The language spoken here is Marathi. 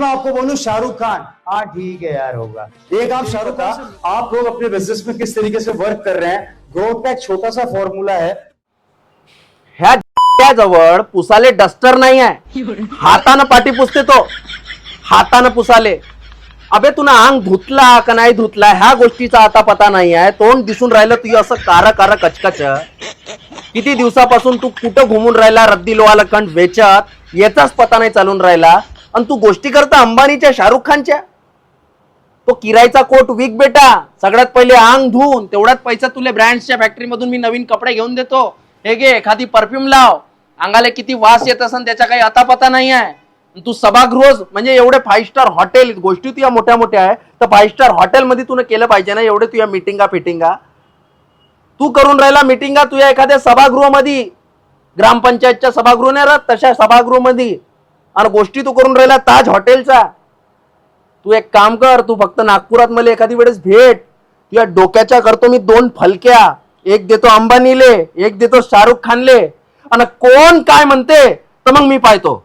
मैं आपको बोलूं शाहरुख खान, हाँ ठीक है यार होगा। एक आप शाहरुख खान, आप लोग अपने बिजनेस में किस तरीके से वर्क कर रहे हैं, ग्रोथ का एक छोटा सा फॉर्मूला है। ह्या जवळ पुसाले डस्टर नाही आहे, हातानं पाठी पुसते तो, हातानं पुसाले. अबे तुला अंग धुतला का नाही धुतला ह्या गोष्टीचा आता पता नाही आहे. तोंड दिसून राहिलं तुझं असं कार कार कचकच. किती दिवसापासून तू कुठं घुमून राहिला रद्दी लोहाला कंठ वेचत याचाच पता नाही चालून राहिला. आणि तू गोष्टी करता अंबानीच्या शाहरुख खानच्या. तो किरायचा कोट विक बेटा, सगळ्यात पहिले अंग धुवून तेवढ्यात पैसा तुले ब्रँड्सच्या फॅक्टरी मधून मी नवीन कपडे घेऊन देतो. हे घे एखादी परफ्यूम लाव, अंगाला किती वास येत असन त्याचा काही आता पता नाही आहे. तू सभागृह म्हणजे एवढे 5 स्टार हॉटेल, गोष्टी तुझ्या मोठ्या मोठ्या आहे तर 5 स्टार हॉटेल मध्ये तुला केलं पाहिजे ना. एवढे तुझ्या मिटिंगा फिटिंगा तू करून राहिला. मिटिंगा तुझ्या एखाद्या सभागृहामध्ये, ग्रामपंचायतच्या सभागृह नाही राहत तशा सभागृहामध्ये, आणि गोष्टी तू करून राहिला ताज हॉटेलचा. तू एक काम कर, तू फक्त नागपुरात मला एखादी वेळेस भेट. तुझ्या डोक्याच्या करतो मी 2 फलक्या, एक देतो अंबानीले, एक देतो शाहरुख खानले, आणि कोण काय म्हणते तर मग मी पाहतो.